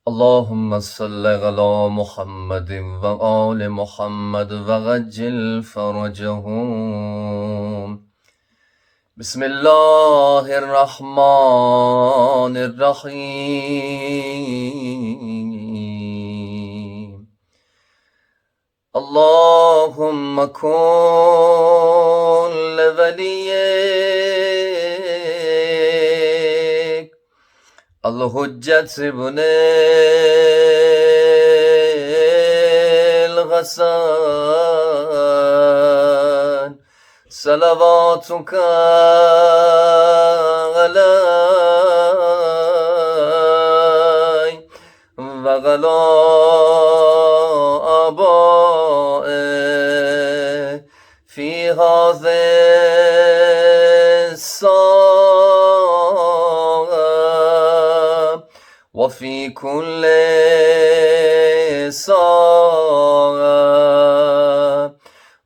اللهم صل على محمد وآل محمد وعجل فرجهم. بسم الله الرحمن الرحيم. اللهم كن لوليك الحجة ابن الحسن صلواتك عليه وعلى آبائه في هذه الساعة وفي كل ساعة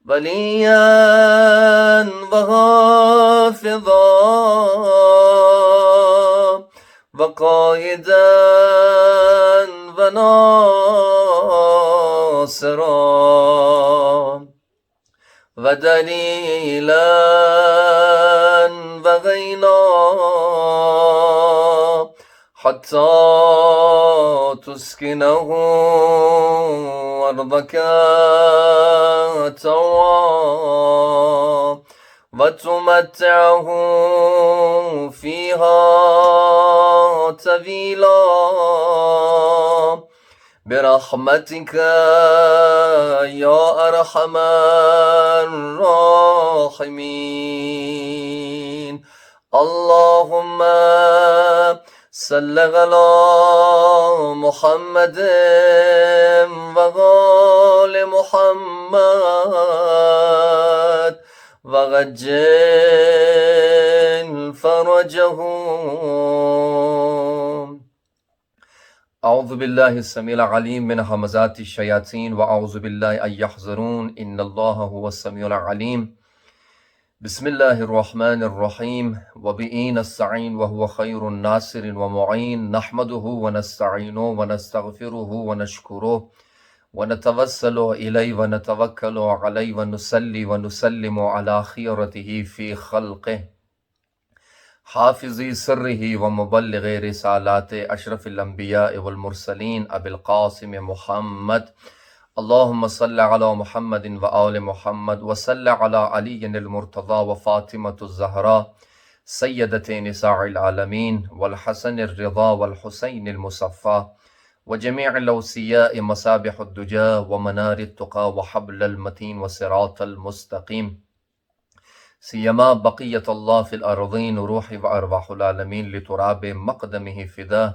وليا وحافظا وقائدا وناصرا ودليلا وغينا حتى تسكنه أرضك طوعا وتمتعه فيها طويلا برحمتك يا أرحم الراحمين. اللهم صل على محمد وآل محمد وعجل فرجهم. اعوذ باللہ السمیع العلیم من همزات الشیاطین واعوذ باللہ ان یحضرون ان اللہ هو السمیع العلیم. بسم اللہ الرحمن الرحیم وبہ نستعین وهو خیر الناصر ومعین نحمده ونستعینه ونستغفره ونشکره ونتوسل الیہ ونتوکل علیہ ونصلی ونسلم علی خیرته فی خلقه حافظی سرہ ومبلغ رسالات اشرف الانبیاء والمرسلین ابی القاسم محمد. اللہم صل علی محمد وآل محمد وصل علی علی المرتضی وفاطمۃ الزہراء سیدۃ نساء العالمین والحسن الرضا والحسین المصفى وجميع الأوصياء مصابح الدجى ومنار التقى وحبل المتين وصراط المستقيم سيما بقية الله في الأرضين روح وأرواح العالمين لتراب مقدمه فداه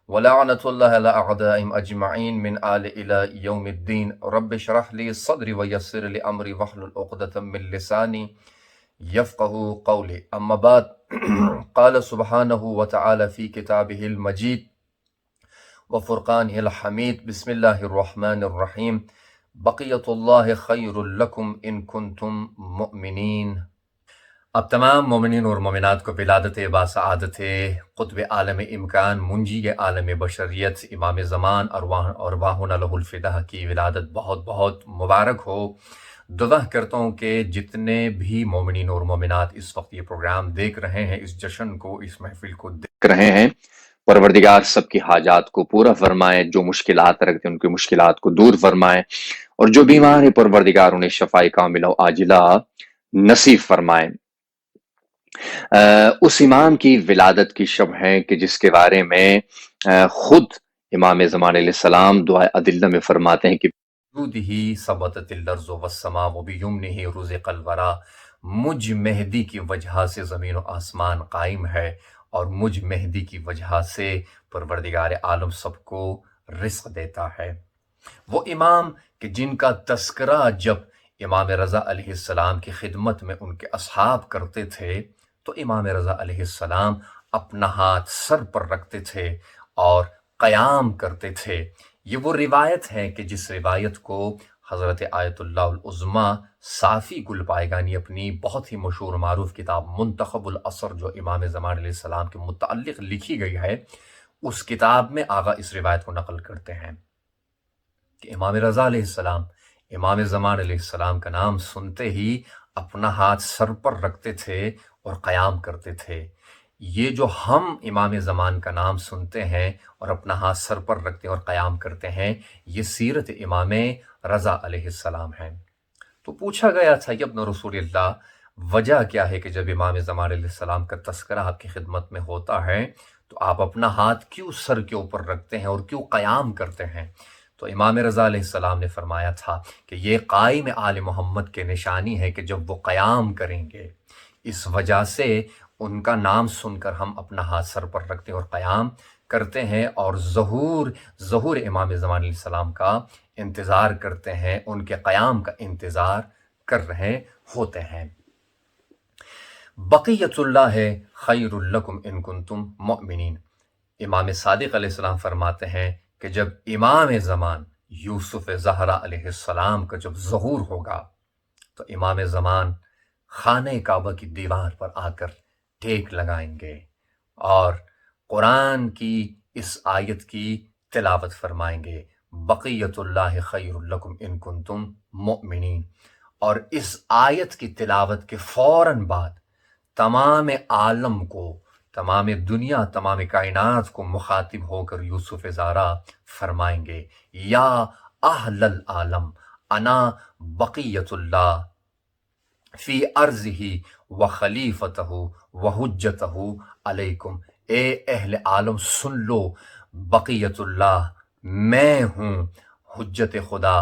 ولعنة الله على أعدائهم أجمعين من آل إلى يوم الدين. رب اشرح لي صدري ويسر لي أمري واحلل عقدة من لساني يفقه قولي. أما بعد قال سبحانه وتعالى في كتابه المجيد وفرقانه الحمید. بسم اللہ الرحمن الرحیم. بقیت اللہ خیر لکم ان کنتم مؤمنین. اب تمام مومنین اور مومنات کو ولادت باسعادت قطب عالم امکان منجی عالم بشریت امام زمان ارواحنا لہ الفداء کی ولادت بہت بہت مبارک ہو. دعا کرتا ہوں کہ جتنے بھی مومنین اور مومنات اس وقت یہ پروگرام دیکھ رہے ہیں، اس جشن کو، اس محفل کو دیکھ رہے ہیں، پروردگار سب کی حاجات کو پورا فرمائے. جو مشکلات رکھتے ہیں ان کی مشکلات کو دور فرمائے، اور جو بیمار ہے پروردگار انہیں شفاء کاملہ و عاجلہ نصیب فرمائے. اس امام کی ولادت کی شب ہے کہ جس کے بارے میں خود امام زمان علیہ السلام دعا عدلہ میں فرماتے ہیں کہ ہی ثبتت الارض والسماء وبیمنہ رزق الورا. مجھ مہدی کی وجہ سے زمین و آسمان قائم ہے، اور مجھ مہدی کی وجہ سے پروردگار عالم سب کو رزق دیتا ہے. وہ امام کہ جن کا تذکرہ جب امام رضا علیہ السلام کی خدمت میں ان کے اصحاب کرتے تھے تو امام رضا علیہ السلام اپنا ہاتھ سر پر رکھتے تھے اور قیام کرتے تھے. یہ وہ روایت ہے کہ جس روایت کو حضرت آیت اللہ العظمیٰ صافی گل پائیگانی اپنی بہت ہی مشہور معروف کتاب منتخب الاثر جو امام زمان علیہ السلام کے متعلق لکھی گئی ہے اس کتاب میں آقا اس روایت کو نقل کرتے ہیں کہ امام رضا علیہ السلام امام زمان علیہ السلام کا نام سنتے ہی اپنا ہاتھ سر پر رکھتے تھے اور قیام کرتے تھے۔ یہ جو ہم امام زمان کا نام سنتے ہیں اور اپنا ہاتھ سر پر رکھتے ہیں اور قیام کرتے ہیں، یہ سیرت امام رضا علیہ السلام ہے۔ تو پوچھا گیا تھا کہ ابن رسول اللہ، وجہ کیا ہے کہ جب امام زمان علیہ السلام کا تذکرہ آپ کی خدمت میں ہوتا ہے تو آپ اپنا ہاتھ کیوں سر کے اوپر رکھتے ہیں اور کیوں قیام کرتے ہیں؟ تو امام رضا علیہ السلام نے فرمایا تھا کہ یہ قائم آل محمد کے نشانی ہے کہ جب وہ قیام کریں گے، اس وجہ سے ان کا نام سن کر ہم اپنا ہاتھ سر پر رکھتے ہیں اور قیام کرتے ہیں اور ظہور امام زمان علیہ السلام کا انتظار کرتے ہیں، ان کے قیام کا انتظار کر رہے ہوتے ہیں۔ بقیت اللہ خیر لکم ان کنتم مؤمنین۔ امام صادق علیہ السلام فرماتے ہیں کہ جب امام زمان یوسف زہرا علیہ السلام کا جب ظہور ہوگا تو امام زمان خانہ کعبہ کی دیوار پر آ کر ٹیک لگائیں گے اور قرآن کی اس آیت کی تلاوت فرمائیں گے، بقیت اللہ خیر لکم ان کنتم مؤمنین۔ اور اس آیت کی تلاوت کے فوراً بعد تمام عالم کو، تمام دنیا، تمام کائنات کو مخاطب ہو کر یوسف زہرا فرمائیں گے، یا اہل العالم انا بقیت اللہ فی ارضہ و خلیفتہ و حجتہ علیکم۔ اے اہل عالم سن لو، بقیت اللہ میں ہوں، حجت خدا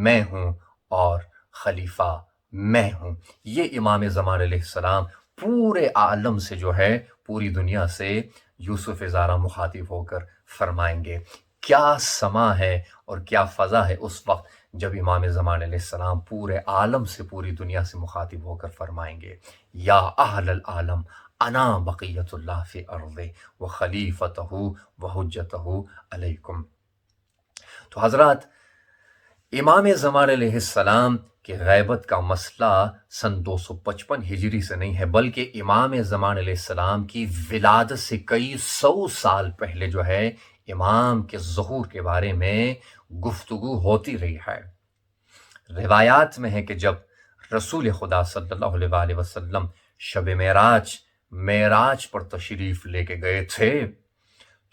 میں ہوں، اور خلیفہ میں ہوں۔ یہ امام زمان علیہ السلام پورے عالم سے جو ہے، پوری دنیا سے یوسف زہرا مخاطب ہو کر فرمائیں گے۔ کیا سما ہے اور کیا فضا ہے اس وقت جب امام زمان علیہ السلام پورے عالم سے، پوری دنیا سے مخاطب ہو کر فرمائیں گے، یا اہل العالم انا بقیت اللہ فی ارض و خلیفتہ و حجتہ علیکم۔ تو حضرات، امام زمان علیہ السلام کی غیبت کا مسئلہ سن 255 ہجری سے نہیں ہے، بلکہ امام زمان علیہ السلام کی ولادت سے کئی سو سال پہلے جو ہے امام کے ظہور کے بارے میں گفتگو ہوتی رہی ہے۔ روایات میں ہے کہ جب رسول خدا صلی اللہ علیہ وآلہ وسلم شب معراج پر تشریف لے کے گئے تھے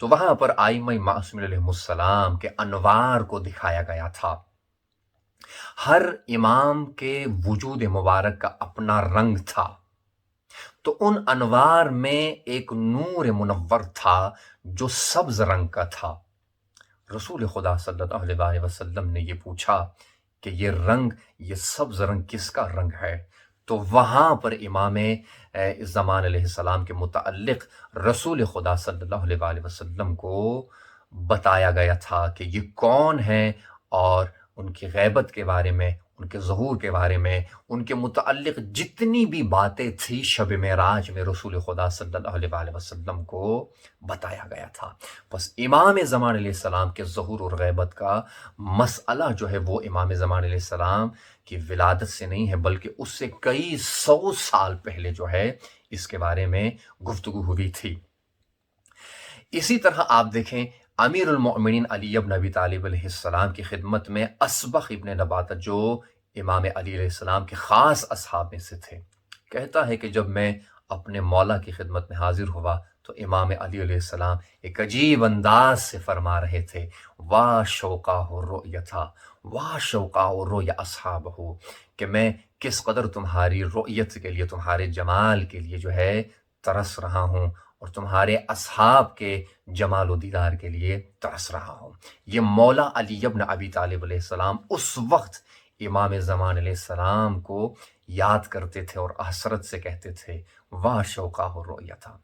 تو وہاں پر ائمہ معصومین علیہ السلام کے انوار کو دکھایا گیا تھا۔ ہر امام کے وجود مبارک کا اپنا رنگ تھا، تو ان انوار میں ایک نور منور تھا جو سبز رنگ کا تھا۔ رسول خدا صلی اللہ علیہ وآلہ وسلم نے یہ پوچھا کہ یہ سبز رنگ کس کا رنگ ہے؟ تو وہاں پر امام زمان علیہ السلام کے متعلق رسول خدا صلی اللہ علیہ وآلہ وسلم کو بتایا گیا تھا کہ یہ کون ہیں، اور ان کی غیبت کے بارے میں، ان کے ظہور کے بارے میں، ان کے متعلق جتنی بھی باتیں تھی شب معراج میں رسول خدا صلی اللہ علیہ وآلہ وسلم کو بتایا گیا تھا۔ بس امام زمان علیہ السلام کے ظہور اور غیبت کا مسئلہ جو ہے وہ امام زمان علیہ السلام کی ولادت سے نہیں ہے، بلکہ اس سے کئی سو سال پہلے جو ہے اس کے بارے میں گفتگو ہوئی تھی۔ اسی طرح آپ دیکھیں امیر المؤمنین علی بن ابی طالب علیہ السلام کی خدمت میں اسبغ ابن نباتہ، جو امام علی علیہ السلام کے خاص اصحاب میں سے تھے، کہتا ہے کہ جب میں اپنے مولا کی خدمت میں حاضر ہوا تو امام علی علیہ السلام ایک عجیب انداز سے فرما رہے تھے، وا شوقاہ رؤیتھا وا شوقاہ رؤیا اصحابہ، کہ میں کس قدر تمہاری رؤیت کے لیے، تمہارے جمال کے لیے جو ہے ترس رہا ہوں، اور تمہارے اصحاب کے جمال و دیدار کے لیے ترس رہا ہوں۔ یہ مولا علی بن ابی طالب علیہ السلام اس وقت امام زمان علیہ السلام کو یاد کرتے تھے اور حسرت سے کہتے تھے، واہ شوقاہ رؤیتھا۔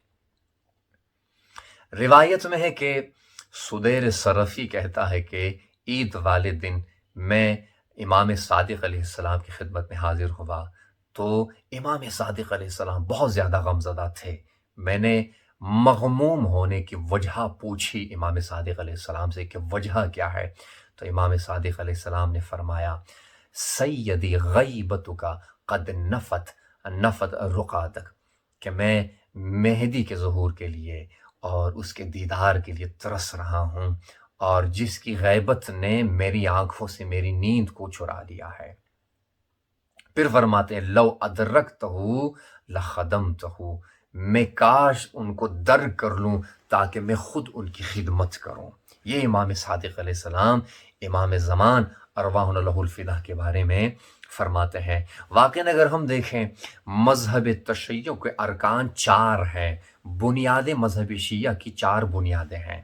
روایت میں ہے کہ سدیر صرفی کہتا ہے کہ عید والے دن میں امام صادق علیہ السلام کی خدمت میں حاضر ہوا تو امام صادق علیہ السلام بہت زیادہ غمزدہ تھے۔ میں نے مغموم ہونے کی وجہ پوچھی امام صادق علیہ السلام سے کہ وجہ کیا ہے؟ تو امام صادق علیہ السلام نے فرمایا، سیدی غیبتک قد نفت رقادک، کہ میں مہدی کے ظہور کے لیے اور اس کے دیدار کے لیے ترس رہا ہوں، اور جس کی غیبت نے میری آنکھوں سے میری نیند کو چرا لیا ہے۔ پھر فرماتے ہیں لو ادرکتہ لخدمتہ، میں کاش ان کو درک کر لوں تاکہ میں خود ان کی خدمت کروں۔ یہ امام صادق علیہ السلام، امام زمان ارواح لہ الفدا کے بارے میں فرماتے ہیں۔ واقعاً اگر ہم دیکھیں مذہب تشیع کے ارکان 4 ہیں، بنیادیں مذہب شیعہ کی 4 بنیادیں ہیں۔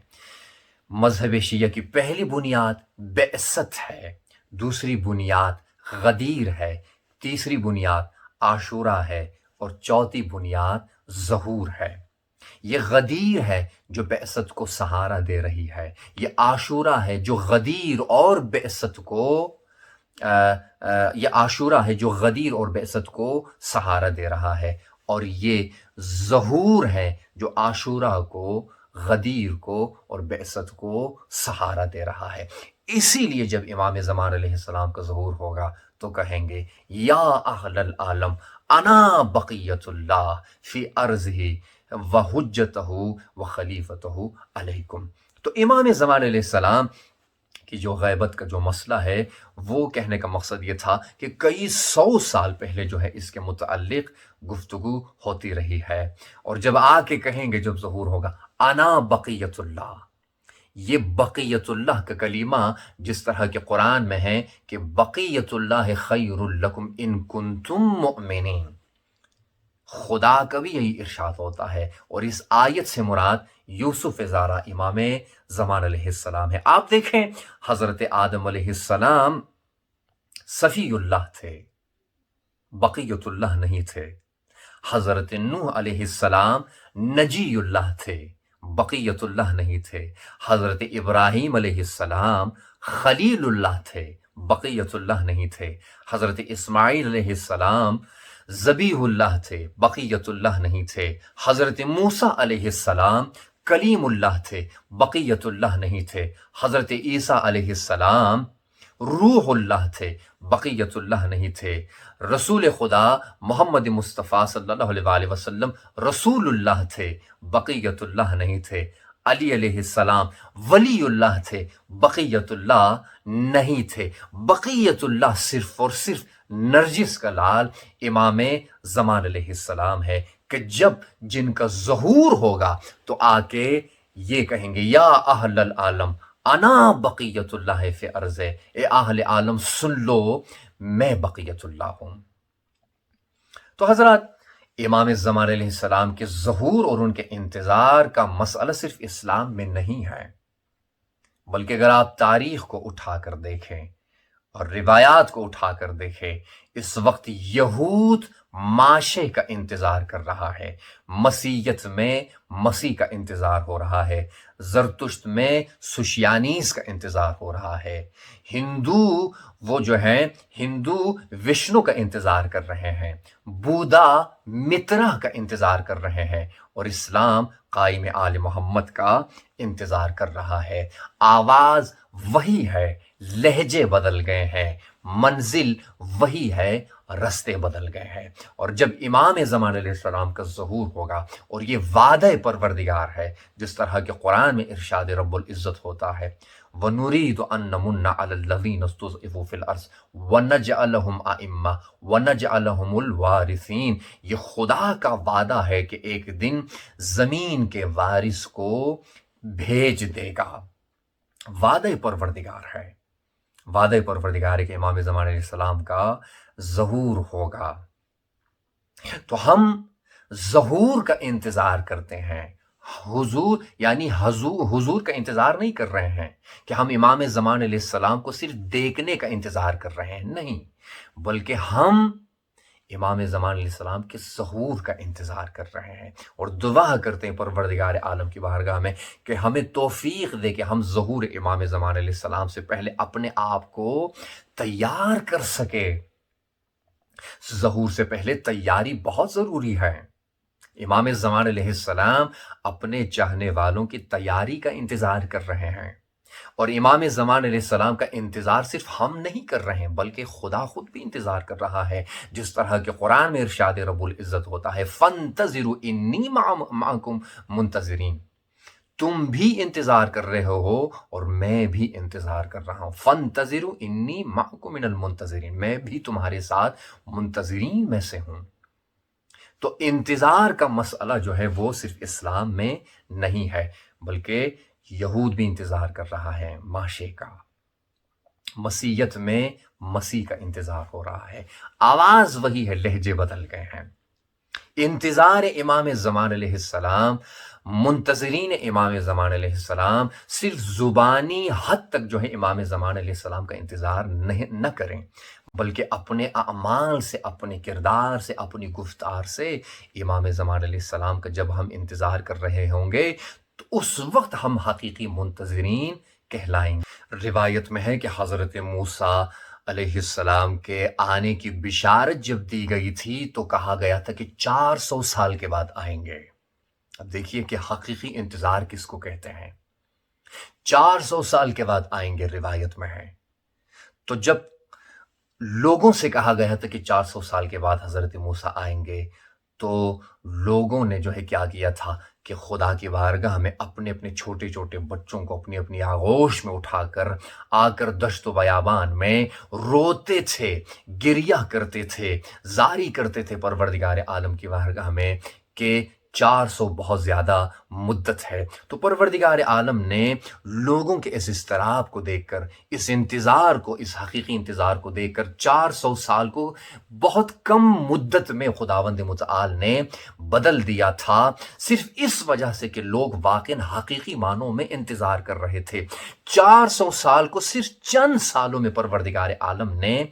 مذہب شیعہ کی پہلی بنیاد بعثت ہے، دوسری بنیاد غدیر ہے، تیسری بنیاد عاشورہ ہے، اور چوتھی بنیاد ظہور ہے۔ یہ غدیر ہے جو بعثت کو سہارا دے رہی ہے، یہ عاشورہ ہے جو غدیر اور بعثت کو یہ عاشورہ ہے جو غدیر اور بعثت کو سہارا دے رہا ہے، اور یہ ظہور ہے جو عاشورہ کو، غدیر کو اور بعثت کو سہارا دے رہا ہے۔ اسی لیے جب امام زمان علیہ السلام کا ظہور ہوگا تو کہیں گے یا اہل العالم انا بقیت اللہ فی ارضہ وحجتہ وخلیفتہ علیکم۔ تو امام زمان علیہ السلام کی جو غیبت کا جو مسئلہ ہے، وہ کہنے کا مقصد یہ تھا کہ کئی 100 سال پہلے جو ہے اس کے متعلق گفتگو ہوتی رہی ہے، اور جب آ کے کہیں گے جب ظہور ہوگا انا بقیت اللہ، یہ بقیت اللہ کا کلمہ جس طرح کہ قرآن میں ہے کہ بقیت اللہ خیر لکم ان کنتم مؤمنین، خدا کا بھی یہی ارشاد ہوتا ہے، اور اس آیت سے مراد یوسف زارا امام زمان علیہ السلام ہے۔ آپ دیکھیں حضرت آدم علیہ السلام صفی اللہ تھے، بقیت اللہ نہیں تھے۔ حضرت نوح علیہ السلام نجی اللہ تھے، بقیت اللہ نہیں تھے۔ حضرت ابراہیم علیہ السلام خلیل اللہ تھے، بقیت اللہ نہیں تھے۔ حضرت اسماعیل علیہ السلام ذبیح اللہ تھے، بقیت اللہ نہیں تھے۔ حضرت موسیٰ علیہ السلام کلیم اللہ تھے، بقیت اللہ نہیں تھے۔ حضرت عیسیٰ علیہ السلام روح اللہ تھے، بقیت اللہ نہیں تھے۔ رسول خدا محمد مصطفیٰ صلی اللہ علیہ وآلہ وسلم رسول اللہ تھے، بقیت اللہ نہیں تھے۔ علی علیہ السلام ولی اللہ تھے، بقیت اللہ نہیں تھے۔ بقیت اللہ صرف اور صرف نرجس کا لال امام زمان علیہ السلام ہے، کہ جب جن کا ظہور ہوگا تو آ کے یہ کہیں گے یا اہل العالم انا بقیت اللہ فی ارض، اے اہل عالم سن لو میں بقیت اللہ ہوں۔ تو حضرات امام زمان علیہ السلام کے ظہور اور ان کے انتظار کا مسئلہ صرف اسلام میں نہیں ہے، بلکہ اگر آپ تاریخ کو اٹھا کر دیکھیں اور روایات کو اٹھا کر دیکھیں، اس وقت یہود ماشے کا انتظار کر رہا ہے، مسیحیت میں مسیح کا انتظار ہو رہا ہے، زرتشت میں سوشیانیز کا انتظار ہو رہا ہے، ہندو وہ جو ہیں ہندو وشنو کا انتظار کر رہے ہیں، بودا مترا کا انتظار کر رہے ہیں، اور اسلام قائم آل محمد کا انتظار کر رہا ہے۔ آواز وہی ہے، لہجے بدل گئے ہیں، منزل وہی ہے، رستے بدل گئے ہیں۔ اور جب امام زمان علیہ السلام کا ظہور ہوگا، اور یہ وعدہ پروردگار ہے جس طرح کہ قرآن میں ارشاد رب العزت ہوتا ہے وَنُرِيدُ أَن نَّمُنَّ عَلَى الَّذِينَ اسْتُضْعِفُوا فِي الْأَرْضِ وَنَجْعَلَهُمْ أَئِمَّةً وَنَجْعَلَهُمُ الْوَارِثِينَ۔ یہ خدا کا وعدہ ہے کہ ایک دن زمین کے وارث کو بھیج دے گا۔ وعدہ پروردگار ہے، وعدہ پروردگار ہے کہ امام زمان علیہ السلام کا ظہور ہوگا۔ تو ہم ظہور کا انتظار کرتے ہیں، حضور یعنی حضور کا انتظار نہیں کر رہے ہیں کہ ہم امام زمان علیہ السلام کو صرف دیکھنے کا انتظار کر رہے ہیں، نہیں، بلکہ ہم امام زمان علیہ السلام کے ظہور کا انتظار کر رہے ہیں، اور دعا کرتے ہیں پروردگار عالم کی بارگاہ میں کہ ہمیں توفیق دے کہ ہم ظہور امام زمان علیہ السلام سے پہلے اپنے آپ کو تیار کر سکے۔ ظہور سے پہلے تیاری بہت ضروری ہے۔ امام زمان علیہ السلام اپنے چاہنے والوں کی تیاری کا انتظار کر رہے ہیں، اور امام زمان علیہ السلام کا انتظار صرف ہم نہیں کر رہے ہیں بلکہ خدا خود بھی انتظار کر رہا ہے، جس طرح کہ قرآن میں ارشاد رب العزت ہوتا ہے فَانْتَظِرُوا إِنِّي مَعَكُمْ مُنْتَظِرِينَ۔ تم بھی انتظار کر رہے ہو اور میں بھی انتظار کر رہا ہوں، فانتظروا انی معکم من المنتظرین، میں بھی تمہارے ساتھ منتظرین میں سے ہوں۔ تو انتظار کا مسئلہ جو ہے وہ صرف اسلام میں نہیں ہے، بلکہ یہود بھی انتظار کر رہا ہے ماشے کا، مسیحیت میں مسیح کا انتظار ہو رہا ہے، آواز وہی ہے، لہجے بدل گئے ہیں۔ انتظار امام زمان علیہ السلام، منتظرین امام زمان علیہ السلام صرف زبانی حد تک جو ہے امام زمان علیہ السلام کا انتظار نہ کریں، بلکہ اپنے اعمال سے، اپنے کردار سے، اپنی گفتار سے امام زمان علیہ السلام کا جب ہم انتظار کر رہے ہوں گے تو اس وقت ہم حقیقی منتظرین کہلائیں گے۔ روایت میں ہے کہ حضرت موسیٰ علیہ السلام کے آنے کی بشارت جب دی گئی تھی تو کہا گیا تھا کہ 400 سال کے بعد آئیں گے۔ اب دیکھیے کہ حقیقی انتظار کس کو کہتے ہیں، 400 سال کے بعد آئیں گے روایت میں ہے۔ تو جب لوگوں سے کہا گیا تھا کہ 400 سال کے بعد حضرت موسیٰ آئیں گے تو لوگوں نے جو ہے کیا تھا کہ خدا کی بارگاہ میں اپنے اپنے چھوٹے چھوٹے بچوں کو اپنی اپنی آغوش میں اٹھا کر آ کر دشت و بیابان میں روتے تھے، گریہ کرتے تھے، زاری کرتے تھے پروردگار عالم کی بارگاہ میں کہ 400 بہت زیادہ مدت ہے۔ تو پروردگار عالم نے لوگوں کے اس اضطراب کو دیکھ کر، اس انتظار کو، اس حقیقی انتظار کو دیکھ کر 400 سال کو بہت کم مدت میں خداوند متعال نے بدل دیا تھا، صرف اس وجہ سے کہ لوگ واقعاً حقیقی معنوں میں انتظار کر رہے تھے۔ 400 سال کو صرف چند سالوں میں پروردگار عالم نے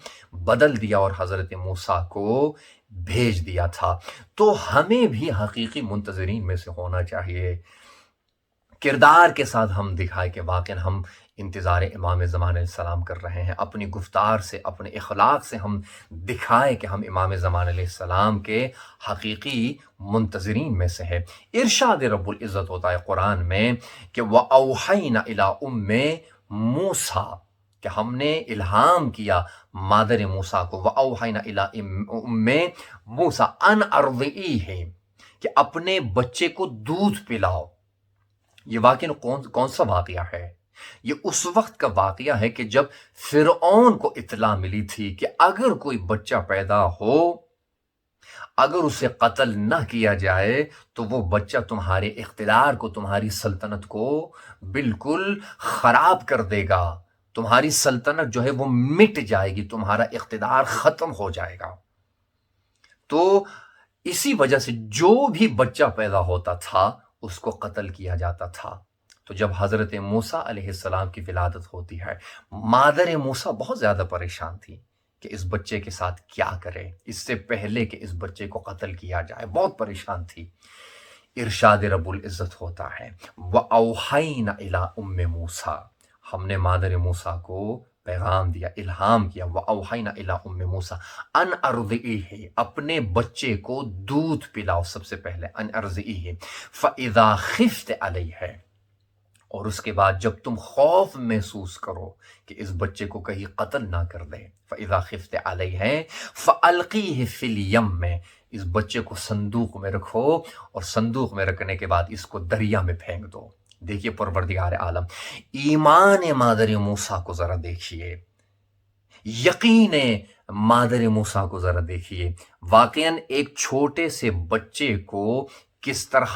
بدل دیا اور حضرت موسیٰ کو بھیج دیا تھا۔ تو ہمیں بھی حقیقی منتظرین میں سے ہونا چاہیے، کردار کے ساتھ ہم دکھائے کہ واقعاً ہم انتظار امام زمان علیہ السلام کر رہے ہیں، اپنی گفتار سے، اپنے اخلاق سے ہم دکھائے کہ ہم امام زمان علیہ السلام کے حقیقی منتظرین میں سے ہے۔ ارشاد رب العزت ہوتا ہے قرآن میں کہ وَأَوْحَيْنَا إِلَىٰ أُمِّ مُوسَىٰ، کہ ہم نے الہام کیا مادر موسیٰ کو، وَأَوْحَيْنَا إِلَىٰ أُمِّ مُوسَىٰ أَنْ أَرْضِعِيهِ، کہ اپنے بچے کو دودھ پلاؤ۔ یہ واقعاً کون سا واقعہ ہے؟ یہ اس وقت کا واقعہ ہے کہ جب فرعون کو اطلاع ملی تھی کہ اگر کوئی بچہ پیدا ہو، اگر اسے قتل نہ کیا جائے تو وہ بچہ تمہارے اقتدار کو، تمہاری سلطنت کو بالکل خراب کر دے گا، تمہاری سلطنت جو ہے وہ مٹ جائے گی، تمہارا اقتدار ختم ہو جائے گا۔ تو اسی وجہ سے جو بھی بچہ پیدا ہوتا تھا اس کو قتل کیا جاتا تھا۔ تو جب حضرت موسیٰ علیہ السلام کی ولادت ہوتی ہے، مادر موسیٰ بہت زیادہ پریشان تھی کہ اس بچے کے ساتھ کیا کرے، اس سے پہلے کہ اس بچے کو قتل کیا جائے، بہت پریشان تھی۔ ارشاد رب العزت ہوتا ہے وَأَوْحَيْنَا إِلَىٰ أُمِّ مُوسَىٰ، ہم نے مادر موسیٰ کو پیغام دیا، الہام کیا، وَأَوْحَيْنَا إِلَىٰ أُمِّ مُوسَىٰ أَنْ أَرْضِعِيهِ، اپنے بچے کو دودھ پلاؤ، سب سے پہلے أَنْ أَرْضِعِيهِ فَإِذَا خِفْتَ عَلَيْهِ، اور اس کے بعد جب تم خوف محسوس کرو کہ اس بچے کو کہیں قتل نہ کر دے، فَإِذَا خِفْتَ عَلَيْهِ فَأَلْقِيهِ فِي الْيَمِّ، اس بچے کو صندوق میں رکھو اور صندوق میں رکھنے کے بعد اس کو دریا میں پھینک دو۔ دیکھیے پروردگار عالم، ایمان مادر موسیٰ کو ذرا دیکھیے، یقین مادر موسیٰ کو ذرا دیکھیے، واقعاً ایک چھوٹے سے بچے کو کس طرح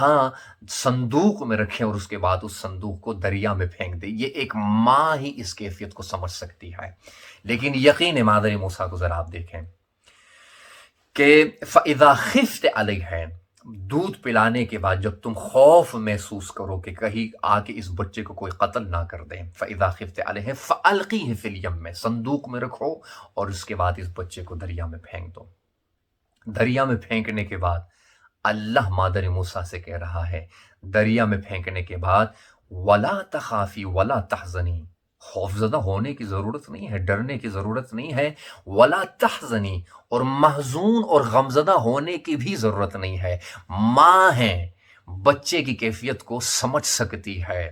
صندوق میں رکھیں اور اس کے بعد اس صندوق کو دریا میں پھینک دے، یہ ایک ماں ہی اس کیفیت کو سمجھ سکتی ہے۔ لیکن یقین مادر موسیٰ کو ذرا آپ دیکھیں کہ فَإِذَا خِفْتَ عَلَيْهِ، دودھ پلانے کے بعد جب تم خوف محسوس کرو کہ کہیں آ کے اس بچے کو کوئی قتل نہ کر دے، فَإِذَا خِفْتَ عَلَيْهِ فَأَلْقِيهِ فِي الْيَمِّ، صندوق میں رکھو اور اس کے بعد اس بچے کو دریا میں پھینک دو۔ دریا میں پھینکنے کے بعد اللہ مادر موسیٰ سے کہہ رہا ہے، دریا میں پھینکنے کے بعد وَلَا تَخَافِي وَلَا تَحْزَنِي، خوفزدہ ہونے کی ضرورت نہیں ہے، ڈرنے کی ضرورت نہیں ہے، وَلَا تَحْزَنِي، اور محزون اور غمزدہ ہونے کی بھی ضرورت نہیں ہے۔ ماں ہے، بچے کی کیفیت کو سمجھ سکتی ہے،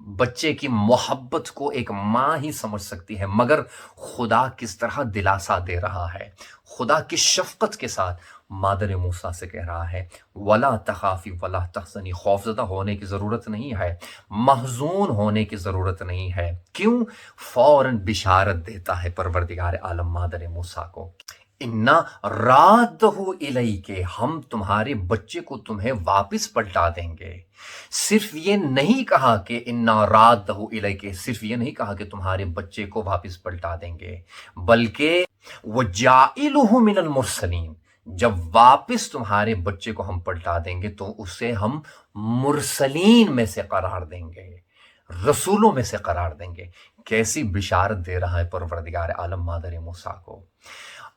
بچے کی محبت کو ایک ماں ہی سمجھ سکتی ہے، مگر خدا کس طرح دلاسا دے رہا ہے، خدا کی شفقت کے ساتھ مادر موسیٰ سے کہہ رہا ہے ولا تخافی ولا تحزنی، خوفزدہ ہونے کی ضرورت نہیں ہے، محزون ہونے کی ضرورت نہیں ہے۔ کیوں؟ فوراً بشارت دیتا ہے پروردگار عالم مادر موسیٰ کو، انا رادہ الیک، ہم تمہارے بچے کو تمہیں واپس پلٹا دیں گے۔ صرف یہ نہیں کہا کہ انا رادہ الیک، صرف یہ نہیں کہا کہ تمہارے بچے کو واپس پلٹا دیں گے، بلکہ وجاعلہ من المرسلین، جب واپس تمہارے بچے کو ہم پلٹا دیں گے تو اسے ہم مرسلین میں سے قرار دیں گے، رسولوں میں سے قرار دیں گے۔ کیسی بشارت دے رہا ہے پروردگار عالم مادر موسیٰ کو۔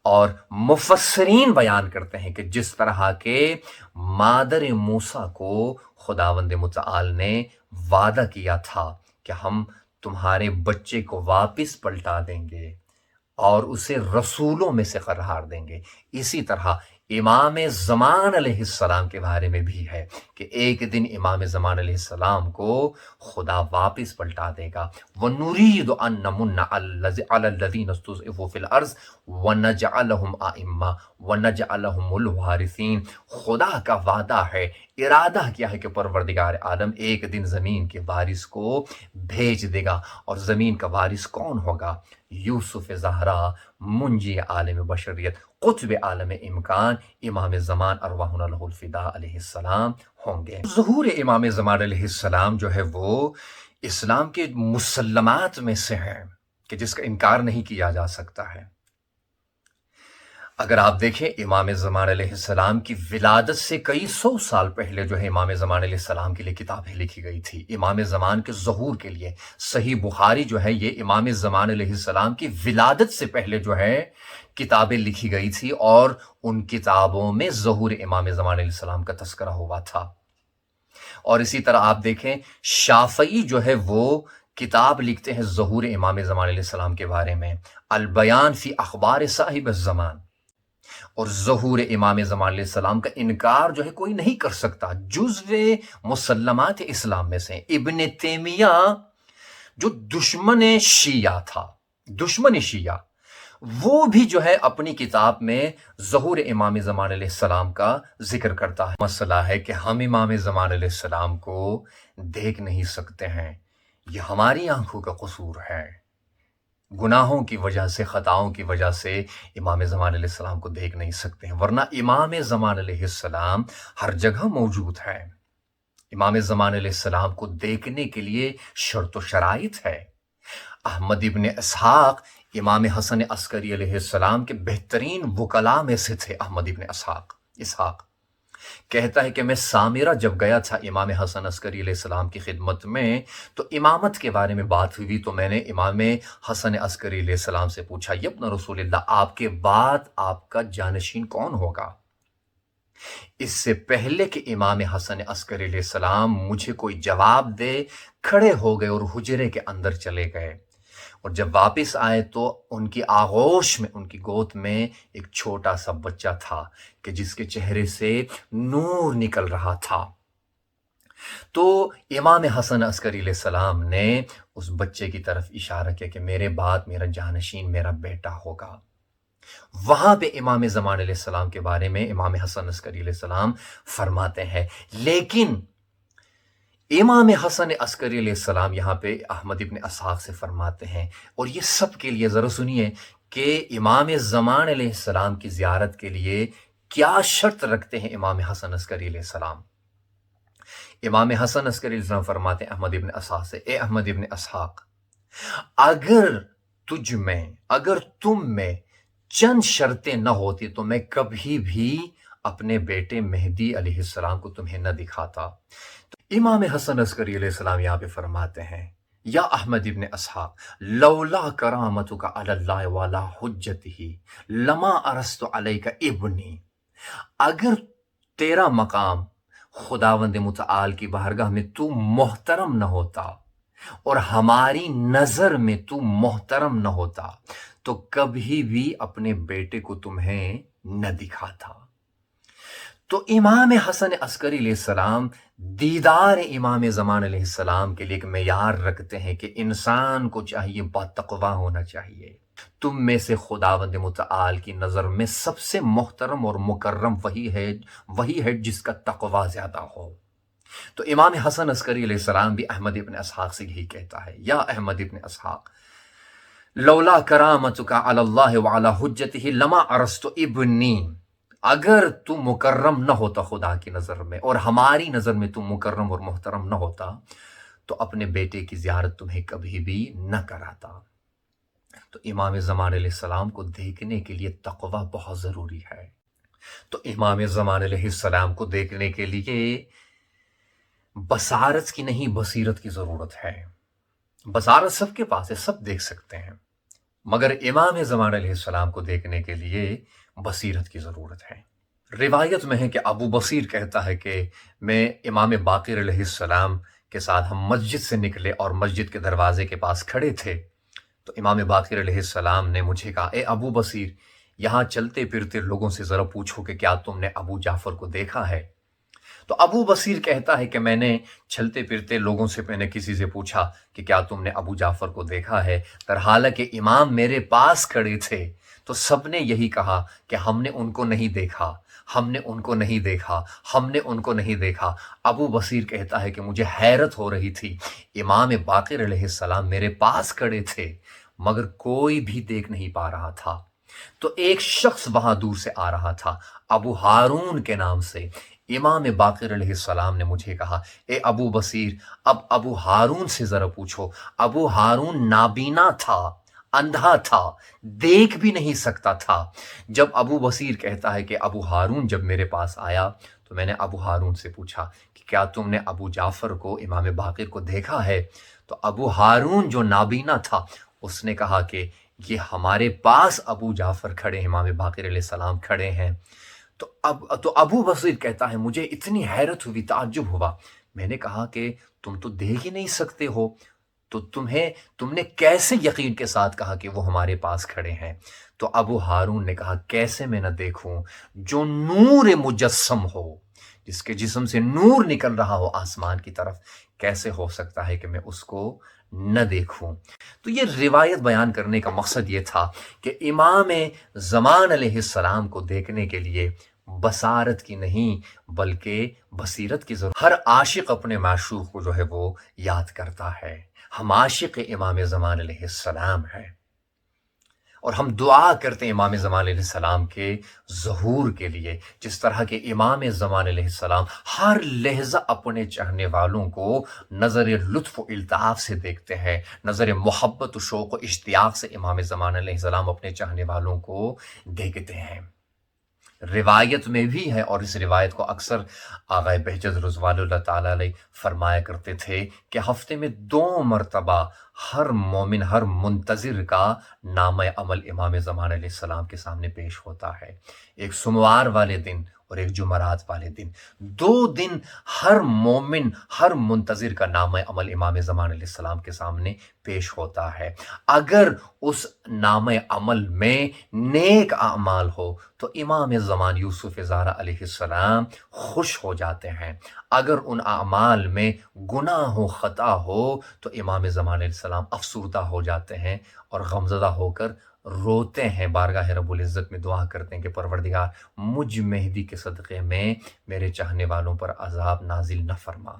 اور مفسرین بیان کرتے ہیں کہ جس طرح کے مادر موسیٰ کو خداوند متعال نے وعدہ کیا تھا کہ ہم تمہارے بچے کو واپس پلٹا دیں گے اور اسے رسولوں میں سے قرار دیں گے، اسی طرح امام زمان علیہ السلام کے بارے میں بھی ہے کہ ایک دن امام زمان علیہ السلام کو خدا واپس پلٹا دے گا۔ وَنُرِيدُ أَن نَّمُنَّ عَلَى الَّذِينَ اسْتُضْعِفُوا فِي الْأَرْضِ وَنَجْعَلَهُمْ أَئِمَّةً وَنَجْعَلَهُمُ الْوَارِثِينَ، خدا کا وعدہ ہے، ارادہ کیا ہے کہ پروردگار عالم ایک دن زمین کے وارث کو بھیج دے گا، اور زمین کا وارث کون ہوگا؟ یوسف زہرا، منجی عالم بشریت، قطب عالم امکان، امام زمان ارواحنا لہ الفداء علیہ السلام ہوں گے۔ ظہور امام زمان علیہ السلام جو ہے وہ اسلام کے مسلمات میں سے ہے کہ جس کا انکار نہیں کیا جا سکتا ہے۔ اگر آپ دیکھیں امام زمان علیہ السلام کی ولادت سے کئی سو سال پہلے جو ہے امام زمان علیہ السلام کے لیے کتابیں لکھی گئی تھی، امام زمان کے ظہور کے لیے۔ صحیح بخاری جو ہے یہ امام زمان علیہ السلام کی ولادت سے پہلے جو ہے کتابیں لکھی گئی تھی، اور ان کتابوں میں ظہور امام زمان علیہ السلام کا تذکرہ ہوا تھا۔ اور اسی طرح آپ دیکھیں شافعی جو ہے وہ کتاب لکھتے ہیں ظہور امام زمان علیہ السلام کے بارے میں، البیان فی اخبار صاحب الزمان، اور ظہور امام زمان علیہ السلام کا انکار جو ہے کوئی نہیں کر سکتا۔ جزو مسلمات اسلام میں سے ابن تیمیہ جو دشمن شیعہ تھا، دشمن شیعہ، وہ بھی جو ہے اپنی کتاب میں ظہور امام زمان علیہ السلام کا ذکر کرتا ہے۔ مسئلہ ہے کہ ہم امام زمان علیہ السلام کو دیکھ نہیں سکتے ہیں، یہ ہماری آنکھوں کا قصور ہے، گناہوں کی وجہ سے، خطاؤں کی وجہ سے امام زمان علیہ السلام کو دیکھ نہیں سکتے ہیں، ورنہ امام زمان علیہ السلام ہر جگہ موجود ہے۔ امام زمان علیہ السلام کو دیکھنے کے لیے شرط و شرائط ہے۔ احمد ابن اسحاق امام حسن عسکری علیہ السلام کے بہترین وکلاء میں سے تھے۔ احمد ابن اسحاق کہتا ہے کہ میں سامرہ جب گیا تھا امام حسن عسکری علیہ السلام کی خدمت میں، تو امامت کے بارے میں بات ہوئی، تو میں نے امام حسن عسکری علیہ السلام سے پوچھا، یا ابن رسول اللہ، آپ کے بعد آپ کا جانشین کون ہوگا؟ اس سے پہلے کہ امام حسن عسکری علیہ السلام مجھے کوئی جواب دے، کھڑے ہو گئے اور حجرے کے اندر چلے گئے، اور جب واپس آئے تو ان کی آغوش میں، ان کی گود میں ایک چھوٹا سا بچہ تھا کہ جس کے چہرے سے نور نکل رہا تھا۔ تو امام حسن عسکری علیہ السلام نے اس بچے کی طرف اشارہ کیا کہ میرے بعد میرا جانشین میرا بیٹا ہوگا۔ وہاں پہ امام زمان علیہ السلام کے بارے میں امام حسن عسکری علیہ السلام فرماتے ہیں، لیکن امام حسن عسکری علیہ السلام یہاں پہ احمد ابن اسحاق سے فرماتے ہیں، اور یہ سب کے لیے ذرا سنیے کہ امام زمان علیہ السلام کی زیارت کے لیے کیا شرط رکھتے ہیں امام حسن عسکری علیہ السلام۔ امام حسن عسکری علیہ السلام فرماتے ہیں احمد ابن اسحاق سے، اے احمد ابن اسحاق، اگر تم میں چند شرطیں نہ ہوتی تو میں کبھی بھی اپنے بیٹے مہدی علیہ السلام کو تمہیں نہ دکھاتا۔ امام حسن عسکری علیہ السلام یہاں پہ فرماتے ہیں، یا احمد ابن اسحاق، لولا کرامتک علی اللہ والا حجتہ لما ارست علیک ابنی، اگر تیرا مقام خداوند متعال کی بارگاہ میں تو محترم نہ ہوتا اور ہماری نظر میں تو محترم نہ ہوتا تو کبھی بھی اپنے بیٹے کو تمہیں نہ دکھاتا۔ تو امام حسن عسکری علیہ السلام دیدار امام زمان علیہ السلام کے لیے ایک معیار رکھتے ہیں کہ انسان کو چاہیے باتقوا ہونا چاہیے، تم میں سے خداوند متعال کی نظر میں سب سے محترم اور مکرم وہی ہے جس کا تقوی زیادہ ہو۔ تو امام حسن عسکری علیہ السلام بھی احمد ابن اسحاق سے یہی کہتا ہے، یا احمد ابن اسحاق لولا کرامتک علی اللہ وعلی حجتہ لما عرست ابنی، اگر تو مکرم نہ ہوتا خدا کی نظر میں اور ہماری نظر میں تو مکرم اور محترم نہ ہوتا تو اپنے بیٹے کی زیارت تمہیں کبھی بھی نہ کراتا۔ تو امام زمان علیہ السلام کو دیکھنے کے لیے تقوی بہت ضروری ہے۔ تو امام زمان علیہ السلام کو دیکھنے کے لیے بصارت کی نہیں بصیرت کی ضرورت ہے۔ بصارت سب کے پاس ہے، سب دیکھ سکتے ہیں، مگر امام زمان علیہ السلام کو دیکھنے کے لیے بصیرت کی ضرورت ہے۔ روایت میں ہے کہ ابو بصیر کہتا ہے کہ میں امام باقر علیہ السلام کے ساتھ ہم مسجد سے نکلے اور مسجد کے دروازے کے پاس کھڑے تھے، تو امام باقر علیہ السلام نے مجھے کہا، اے ابو بصیر، یہاں چلتے پھرتے لوگوں سے ذرا پوچھو کہ کیا تم نے ابو جعفر کو دیکھا ہے؟ تو ابو بصیر کہتا ہے کہ میں نے چلتے پھرتے لوگوں سے میں نے کسی سے پوچھا کہ کیا تم نے ابو جعفر کو دیکھا ہے، در حالانکہ امام میرے پاس کھڑے تھے تو سب نے یہی کہا کہ ہم نے ان کو نہیں دیکھا، ہم نے ان کو نہیں دیکھا، ہم نے ان کو نہیں دیکھا۔ ابو بصیر کہتا ہے کہ مجھے حیرت ہو رہی تھی، امام باقر علیہ السلام میرے پاس کھڑے تھے مگر کوئی بھی دیکھ نہیں پا رہا تھا۔ تو ایک شخص وہاں دور سے آ رہا تھا ابو ہارون کے نام سے۔ امام باقر علیہ السلام نے مجھے کہا، اے ابو بصیر، اب ابو ہارون سے ذرا پوچھو۔ ابو ہارون نابینا تھا، اندھا تھا، دیکھ بھی نہیں سکتا تھا۔ جب ابو بصیر کہتا ہے کہ ابو ہارون جب میرے پاس آیا تو میں نے ابو ہارون سے پوچھا کہ کیا تم نے ابو جعفر کو، امام باقر کو دیکھا ہے؟ تو ابو ہارون جو نابینا تھا اس نے کہا کہ یہ ہمارے پاس ابو جعفر کھڑے ہیں، امام باقر علیہ السلام کھڑے ہیں۔ تو ابو بصیر کہتا ہے مجھے اتنی حیرت ہوئی، تعجب ہوا۔ میں نے کہا کہ تم تو دیکھ ہی نہیں سکتے ہو، تو تم نے کیسے یقین کے ساتھ کہا کہ وہ ہمارے پاس کھڑے ہیں؟ تو ابو ہارون نے کہا، کیسے میں نہ دیکھوں؟ جو نور مجسم ہو، جس کے جسم سے نور نکل رہا ہو آسمان کی طرف، کیسے ہو سکتا ہے کہ میں اس کو نہ دیکھوں؟ تو یہ روایت بیان کرنے کا مقصد یہ تھا کہ امام زمان علیہ السلام کو دیکھنے کے لیے بصارت کی نہیں بلکہ بصیرت کی ضرورت۔ ہر عاشق اپنے معشوق کو جو ہے وہ یاد کرتا ہے۔ ہم عاشق امام زمان علیہ السلام ہیں اور ہم دعا کرتے ہیں امام زمان علیہ السلام کے ظہور کے لیے، جس طرح کہ امام زمان علیہ السلام ہر لحظہ اپنے چاہنے والوں کو نظر لطف و الطاف سے دیکھتے ہیں، نظر محبت و شوق و اشتیاق سے امام زمان علیہ السلام اپنے چاہنے والوں کو دیکھتے ہیں۔ روایت میں بھی ہے، اور اس روایت کو اکثر آقا بہجت رضوان اللہ تعالیٰ علیہ فرمایا کرتے تھے کہ ہفتے میں 2 مرتبہ ہر مومن، ہر منتظر کا نامہ عمل امام زمان علیہ السلام کے سامنے پیش ہوتا ہے، ایک سوموار والے دن اور ایک جمعرات والے دن۔ 2 دن ہر مومن، ہر منتظر کا نامہ عمل امام زمان علیہ السلام کے سامنے پیش ہوتا ہے۔ اگر اس نامہ عمل میں نیک اعمال ہو تو امام زمان یوسف زہرا علیہ السلام خوش ہو جاتے ہیں، اگر ان اعمال میں گناہ و خطا ہو تو امام زمان علیہ السلام افسردہ ہو جاتے ہیں اور غمزدہ ہو کر روتے ہیں، بارگاہ رب العزت میں دعا کرتے ہیں کہ پروردگار مجھ مہدی کے صدقے میں میرے چاہنے والوں پر عذاب نازل نہ فرما۔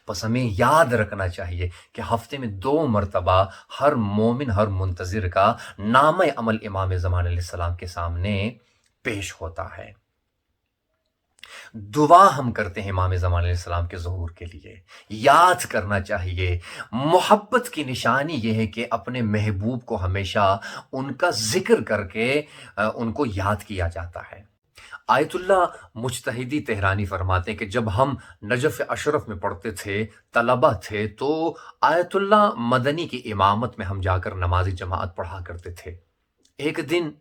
بس ہمیں یاد رکھنا چاہیے کہ ہفتے میں 2 مرتبہ ہر مومن، ہر منتظر کا نامہ عمل امام زمان علیہ السلام کے سامنے پیش ہوتا ہے۔ دعا ہم کرتے ہیں امام زمان علیہ السلام کے ظہور کے لیے، یاد کرنا چاہیے۔ محبت کی نشانی یہ ہے کہ اپنے محبوب کو ہمیشہ ان کا ذکر کر کے ان کو یاد کیا جاتا ہے۔ آیت اللہ مجتہدی تہرانی فرماتے ہیں کہ جب ہم نجف اشرف میں پڑھتے تھے، طلبہ تھے، تو آیت اللہ مدنی کی امامت میں ہم جا کر نماز جماعت پڑھا کرتے تھے۔ ایک دن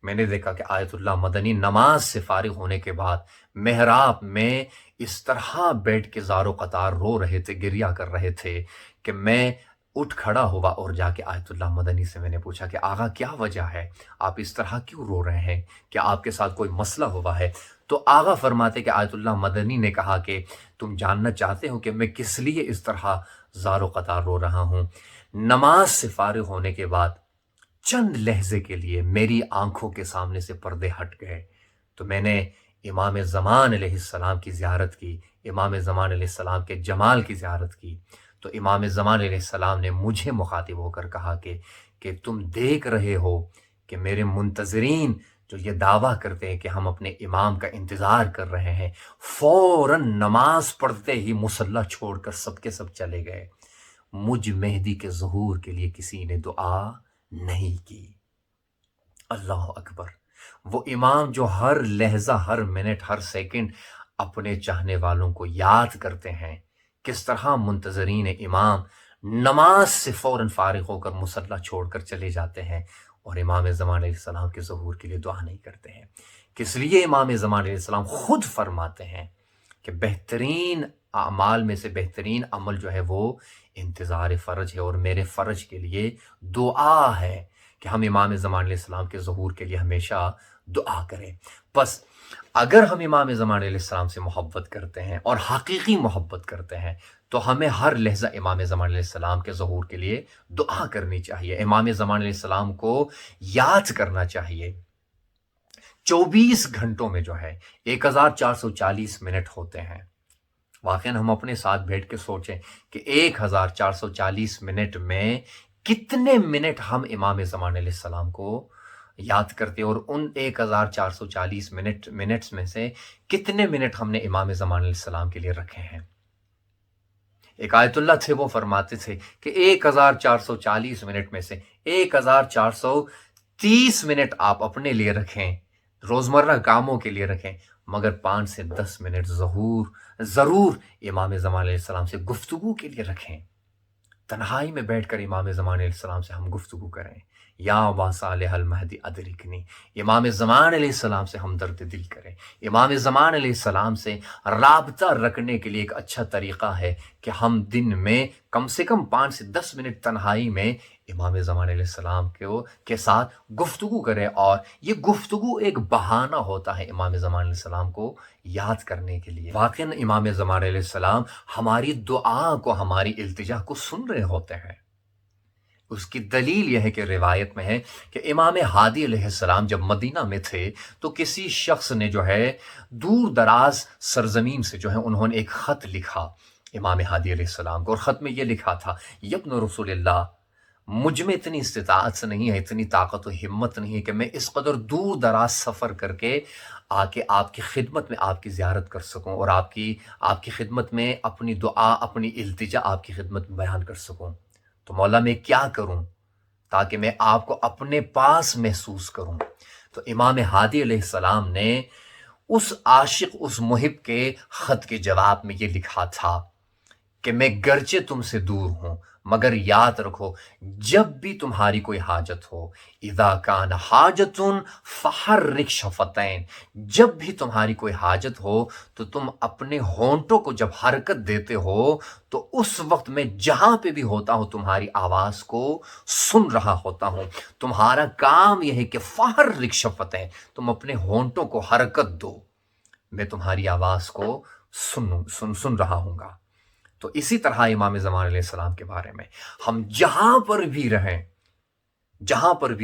میں نے دیکھا کہ آیت اللہ مدنی نماز سے فارغ ہونے کے بعد محراب میں اس طرح بیٹھ کے زار و قطار رو رہے تھے، گریہ کر رہے تھے کہ میں اٹھ کھڑا ہوا اور جا کے آیت اللہ مدنی سے میں نے پوچھا کہ آغا کیا وجہ ہے، آپ اس طرح کیوں رو رہے ہیں، کیا آپ کے ساتھ کوئی مسئلہ ہوا ہے؟ تو آغا فرماتے کہ آیت اللہ مدنی نے کہا کہ تم جاننا چاہتے ہو کہ میں کس لیے اس طرح زار و قطار رو رہا ہوں؟ نماز سے فارغ ہونے کے بعد چند لہجے کے لیے میری آنکھوں کے سامنے سے پردے ہٹ گئے تو میں نے امام زمان علیہ السلام کی زیارت کی، امام زمان علیہ السلام کے جمال کی زیارت کی۔ تو امام زمان علیہ السلام نے مجھے مخاطب ہو کر کہا کہ تم دیکھ رہے ہو کہ میرے منتظرین جو یہ دعویٰ کرتے ہیں کہ ہم اپنے امام کا انتظار کر رہے ہیں، فوراً نماز پڑھتے ہی مصلی چھوڑ کر سب کے سب چلے گئے۔ مجھ مہدی کے ظہور کے لیے کسی نے دعا نہیں کی۔ اللہ اکبر! وہ امام جو ہر لہجہ، ہر منٹ، ہر سیکنڈ اپنے چاہنے والوں کو یاد کرتے ہیں، کس طرح منتظرین امام نماز سے فوراً فارغ ہو کر مصلی چھوڑ کر چلے جاتے ہیں اور امام زمان علیہ السلام کے ظہور کے لیے دعا نہیں کرتے ہیں۔ کس لیے امام زمان علیہ السلام خود فرماتے ہیں کہ بہترین اعمال میں سے بہترین عمل جو ہے وہ انتظار فرج ہے، اور میرے فرج کے لیے دعا ہے کہ ہم امام زمان علیہ السلام کے ظہور کے لیے ہمیشہ دعا کریں۔ بس اگر ہم امام زمان علیہ السلام سے محبت کرتے ہیں اور حقیقی محبت کرتے ہیں تو ہمیں ہر لحظہ امام زمان علیہ السلام کے ظہور کے لیے دعا کرنی چاہیے، امام زمان علیہ السلام کو یاد کرنا چاہیے۔ 24 گھنٹوں میں جو ہے 1440 منٹ ہوتے ہیں۔ واقعاً ہم اپنے ساتھ بیٹھ کے سوچیں کہ 1440 منٹ میں کتنے منٹ ہم امام زمان علیہ السلام کو یاد کرتے، اور ان 1440 منٹس میں سے کتنے منٹ ہم نے امام زمان علیہ السلام کے لیے رکھے ہیں۔ ایک آیت اللہ تھے، وہ فرماتے تھے کہ 1440 منٹ میں سے 1430 منٹ آپ اپنے لیے رکھیں، روزمرہ کاموں کے لیے رکھیں، مگر 5 سے 10 منٹ ضرور امام زمان علیہ السلام سے گفتگو کے لیے رکھیں۔ تنہائی میں بیٹھ کر امام زمان علیہ السلام سے ہم گفتگو کریں، یا ابا صالح المہدی ادرکنی، امام زمان علیہ السلام سے ہم درد دل کریں۔ امام زمان علیہ السلام سے رابطہ رکھنے کے لیے ایک اچھا طریقہ ہے کہ ہم دن میں کم سے کم 5 سے 10 منٹ تنہائی میں امام زمان علیہ السلام کے ساتھ گفتگو کریں، اور یہ گفتگو ایک بہانہ ہوتا ہے امام زمان علیہ السلام کو یاد کرنے کے لیے۔ واقعاً امام زمان علیہ السلام ہماری دعا کو، ہماری التجا کو سن رہے ہوتے ہیں۔ اس کی دلیل یہ ہے کہ روایت میں ہے کہ امام ہادی علیہ السلام جب مدینہ میں تھے تو کسی شخص نے جو ہے دور دراز سرزمین سے جو ہے انہوں نے ایک خط لکھا امام ہادی علیہ السلام کو، اور خط میں یہ لکھا تھا، یبن رسول اللہ، مجھ میں اتنی استطاعت نہیں ہے، اتنی طاقت و ہمت نہیں ہے کہ میں اس قدر دور دراز سفر کر کے آ کے آپ کی خدمت میں آپ کی زیارت کر سکوں، اور آپ کی خدمت میں اپنی دعا، اپنی التجا آپ کی خدمت میں بیان کر سکوں۔ تو مولا میں کیا کروں تاکہ میں آپ کو اپنے پاس محسوس کروں؟ تو امام ہادی علیہ السلام نے اس عاشق، اس محب کے خط کے جواب میں یہ لکھا تھا کہ میں گرچہ تم سے دور ہوں، مگر یاد رکھو جب بھی تمہاری کوئی حاجت ہو، اذا کان حاجت فحرک شفتین، جب بھی تمہاری کوئی حاجت ہو تو تم اپنے ہونٹوں کو جب حرکت دیتے ہو تو اس وقت میں جہاں پہ بھی ہوتا ہوں تمہاری آواز کو سن رہا ہوتا ہوں۔ تمہارا کام یہ ہے کہ فحرک شفتین، تم اپنے ہونٹوں کو حرکت دو، میں تمہاری آواز کو سن رہا ہوں گا۔ تو اسی طرح امام زمان علیہ السلام کے بارے میں ہم جہاں پر بھی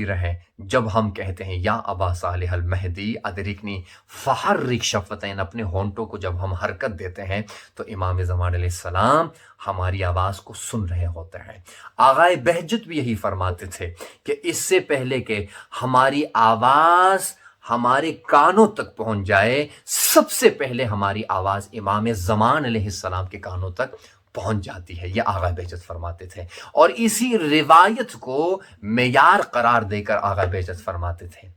رہیں، جب ہم کہتے ہیں یا ابا صالح المہدی ادرکنی، فحرک شفتین، اپنے ہونٹوں کو جب ہم حرکت دیتے ہیں تو امام زمان علیہ السلام ہماری آواز کو سن رہے ہوتے ہیں۔ آغائے بہجت بھی یہی فرماتے تھے کہ اس سے پہلے کہ ہماری آواز ہمارے کانوں تک پہنچ جائے، سب سے پہلے ہماری آواز امام زمان علیہ السلام کے کانوں تک پہنچ جاتی ہے، یہ آغا بہجت فرماتے تھے، اور اسی روایت کو معیار قرار دے کر آغا بہجت فرماتے تھے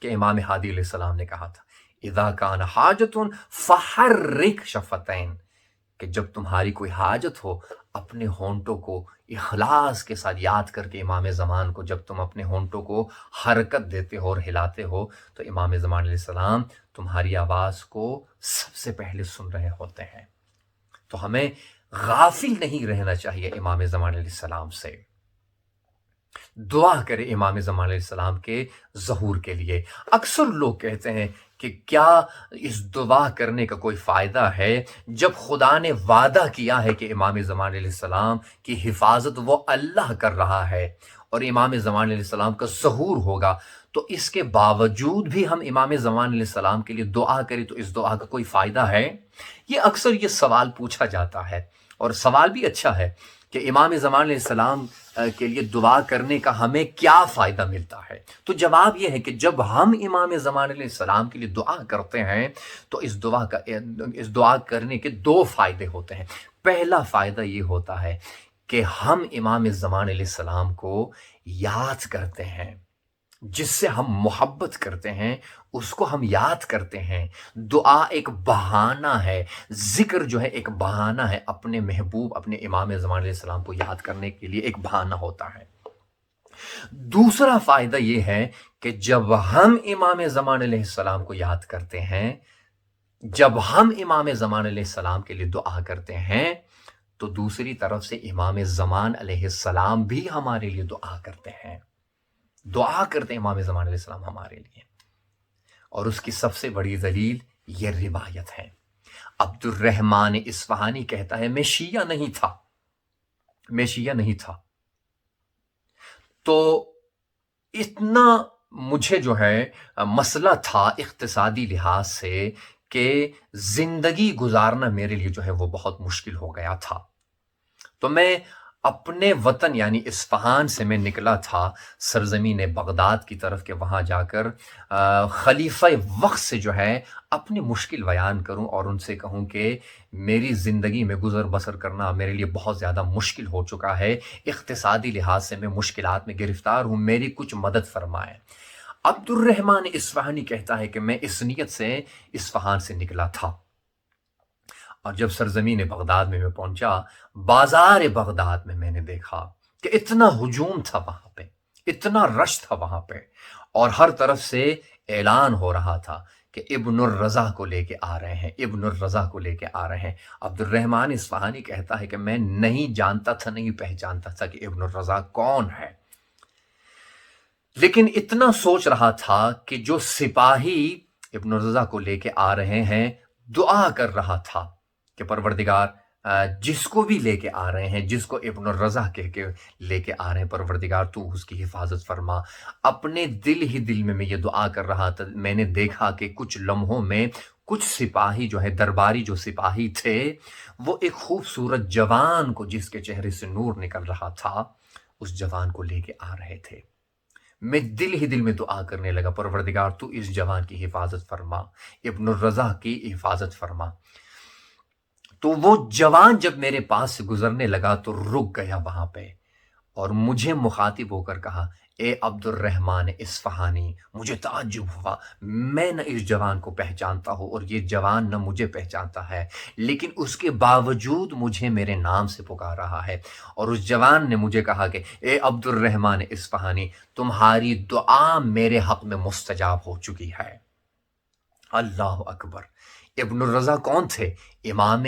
کہ امام ہادی علیہ السلام نے کہا تھا اذا کان حاجت فحرک شفتین، کہ جب تمہاری کوئی حاجت ہو اپنے ہونٹوں کو اخلاص کے ساتھ یاد کر کے امام زمان کو جب تم اپنے ہونٹوں کو حرکت دیتے ہو اور ہلاتے ہو تو امام زمان علیہ السلام تمہاری آواز کو سب سے پہلے سن رہے ہوتے ہیں۔ تو ہمیں غافل نہیں رہنا چاہیے امام زمان علیہ السلام سے۔ دعا کرے امام زمان علیہ السلام کے ظہور کے لیے۔ اکثر لوگ کہتے ہیں کہ کیا اس دعا کرنے کا کوئی فائدہ ہے جب خدا نے وعدہ کیا ہے کہ امام زمان علیہ السلام کی حفاظت وہ اللہ کر رہا ہے، اور امام زمان علیہ السلام کا ظہور ہوگا، تو اس کے باوجود بھی ہم امام زمان علیہ السلام کے لیے دعا کریں تو اس دعا کا کوئی فائدہ ہے؟ یہ اکثر یہ سوال پوچھا جاتا ہے، اور سوال بھی اچھا ہے کہ امام زمان علیہ السلام کے لیے دعا کرنے کا ہمیں کیا فائدہ ملتا ہے؟ تو جواب یہ ہے کہ جب ہم امام زمان علیہ السلام کے لیے دعا کرتے ہیں تو اس دعا کرنے کے دو فائدے ہوتے ہیں۔ پہلا فائدہ یہ ہوتا ہے کہ ہم امام زمان علیہ السلام کو یاد کرتے ہیں، جس سے ہم محبت کرتے ہیں اس کو ہم یاد کرتے ہیں۔ دعا ایک بہانہ ہے، ذکر جو ہے ایک بہانہ ہے، اپنے محبوب اپنے امام زمان علیہ السلام کو یاد کرنے کے لیے ایک بہانہ ہوتا ہے۔ دوسرا فائدہ یہ ہے کہ جب ہم امام زمان علیہ السلام کو یاد کرتے ہیں، جب ہم امام زمان علیہ السلام کے لیے دعا کرتے ہیں، تو دوسری طرف سے امام زمان علیہ السلام بھی ہمارے لیے دعا کرتے ہیں، دعا کرتے ہیں امام زمان علیہ السلام ہمارے لیے۔ اور اس کی سب سے بڑی دلیل یہ روایت ہے۔ عبد الرحمن اصفہانی کہتا ہے میں شیعہ نہیں تھا، تو اتنا مجھے جو ہے مسئلہ تھا اقتصادی لحاظ سے کہ زندگی گزارنا میرے لیے جو ہے وہ بہت مشکل ہو گیا تھا، تو میں اپنے وطن یعنی اصفہان سے میں نکلا تھا سرزمین بغداد کی طرف، کہ وہاں جا کر خلیفہ وقت سے جو ہے اپنی مشکل بیان کروں اور ان سے کہوں کہ میری زندگی میں گزر بسر کرنا میرے لیے بہت زیادہ مشکل ہو چکا ہے، اقتصادی لحاظ سے میں مشکلات میں گرفتار ہوں، میری کچھ مدد فرمائیں۔ عبد الرحمن اصفہانی کہتا ہے کہ میں اس نیت سے اصفہان سے نکلا تھا، اور جب سرزمین بغداد میں پہنچا، بازار بغداد میں نے دیکھا کہ اتنا ہجوم تھا وہاں پہ، اتنا رش تھا وہاں پہ، اور ہر طرف سے اعلان ہو رہا تھا کہ ابن الرضا کو لے کے آ رہے ہیں، ابن الرضا کو لے کے آ رہے ہیں۔ عبد الرحمن اصفہانی کہتا ہے کہ میں نہیں جانتا تھا، نہیں پہچانتا تھا کہ ابن الرضا کون ہے، لیکن اتنا سوچ رہا تھا کہ جو سپاہی ابن الرضا کو لے کے آ رہے ہیں، دعا کر رہا تھا کہ پروردگار جس کو بھی لے کے آ رہے ہیں، جس کو ابن الرضا کہہ کے لے کے آ رہے ہیں، پروردگار تو اس کی حفاظت فرما۔ اپنے دل ہی دل میں یہ دعا کر رہا تھا۔ میں نے دیکھا کہ کچھ لمحوں میں کچھ سپاہی جو ہے، درباری جو سپاہی تھے، وہ ایک خوبصورت جوان کو جس کے چہرے سے نور نکل رہا تھا، اس جوان کو لے کے آ رہے تھے۔ میں دل ہی دل میں دعا کرنے لگا، پروردگار تو اس جوان کی حفاظت فرما، ابن الرضا کی حفاظت فرما۔ تو وہ جوان جب میرے پاس سے گزرنے لگا تو رک گیا وہاں پہ، اور مجھے مخاطب ہو کر کہا اے عبد الرحمن اصفہانی۔ مجھے تعجب ہوا، میں نہ اس جوان کو پہچانتا ہوں اور یہ جوان نہ مجھے پہچانتا ہے، لیکن اس کے باوجود مجھے میرے نام سے پکار رہا ہے۔ اور اس جوان نے مجھے کہا کہ اے عبد الرحمن اصفہانی، تمہاری دعا میرے حق میں مستجاب ہو چکی ہے۔ اللہ اکبر! ابن الرضا کون تھے؟ امام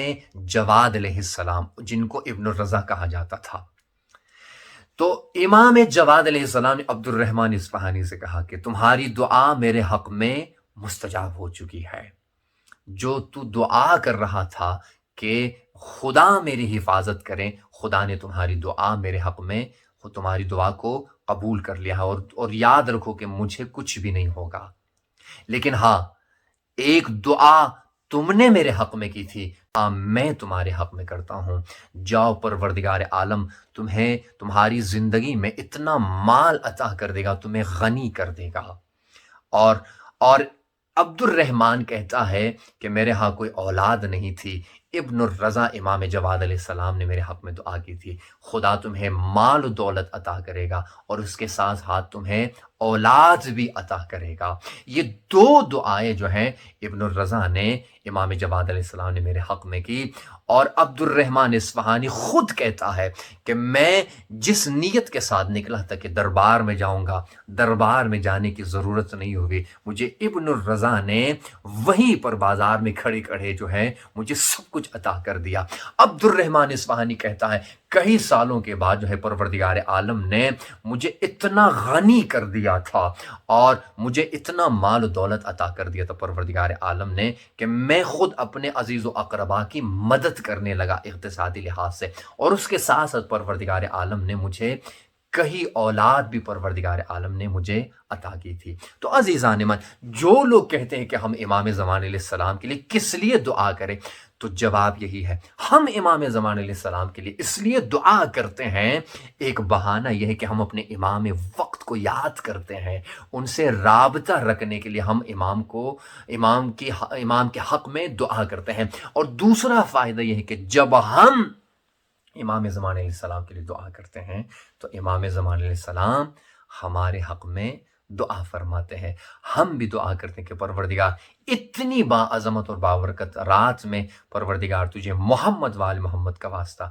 جواد علیہ السلام، جن کو ابن الرضا کہا جاتا تھا۔ تو امام جواد علیہ السلام نے عبد الرحمن اصفہانی سے کہا کہ تمہاری دعا میرے حق میں مستجاب ہو چکی ہے۔ جو تو دعا کر رہا تھا کہ خدا میری حفاظت کرے، خدا نے تمہاری دعا میرے حق میں، تمہاری دعا کو قبول کر لیا، اور یاد رکھو کہ مجھے کچھ بھی نہیں ہوگا، لیکن ہاں ایک دعا تم نے میرے حق میں کی تھی، میں تمہارے حق میں کرتا ہوں۔ جاؤ، پروردگار عالم تمہیں تمہاری زندگی میں اتنا مال عطا کر دے گا، تمہیں غنی کر دے گا۔ اور عبد الرحمن کہتا ہے کہ میرے ہاں کوئی اولاد نہیں تھی، ابن الرضا امام جواد علیہ السلام نے میرے حق میں دعا کی تھی، خدا تمہیں مال و دولت عطا کرے گا اور اس کے ساتھ ہاتھ تمہیں اولاد بھی عطا کرے گا۔ یہ دو دعائیں جو ہیں ابن الرضا نے، امام جواد علیہ السلام نے میرے حق میں کی۔ اور عبد الرحمن اصفہانی خود کہتا ہے کہ میں جس نیت کے ساتھ نکلا تھا کہ دربار میں جاؤں گا، دربار میں جانے کی ضرورت نہیں ہوئی، مجھے ابن الرضا نے وہیں پر بازار میں کھڑے کھڑے جو ہے مجھے سب کچھ عطا کر دیا۔ عبد الرحمن اصفہانی کہتا ہے کئی سالوں کے بعد جو ہے پروردگار عالم نے مجھے اتنا غنی کر دیا تھا اور مجھے اتنا مال و دولت عطا کر دیا تھا پروردگار عالم نے کہ میں خود اپنے عزیز و اقربا کی مدد کرنے لگا اقتصادی لحاظ سے، اور اس کے ساتھ ساتھ پروردگار عالم نے مجھے کہیں اولاد بھی پروردگار عالم نے مجھے عطا کی تھی۔ تو عزیزان من، جو لوگ کہتے ہیں کہ ہم امام زمان علیہ السلام کے لیے کس لیے دعا کریں، تو جواب یہی ہے، ہم امام زمان علیہ السلام کے لیے اس لیے دعا کرتے ہیں، ایک بہانہ یہ ہے کہ ہم اپنے امام وقت کو یاد کرتے ہیں، ان سے رابطہ رکھنے کے لیے ہم امام کے حق میں دعا کرتے ہیں۔ اور دوسرا فائدہ یہ ہے کہ جب ہم امام زمان علیہ السلام کے لیے دعا کرتے ہیں تو امام زمان علیہ السلام ہمارے حق میں دعا فرماتے ہیں۔ ہم بھی دعا کرتے ہیں کہ پروردگار اتنی باعظمت اور بابرکت رات میں پروردگار تجھے محمد وآل محمد کا واسطہ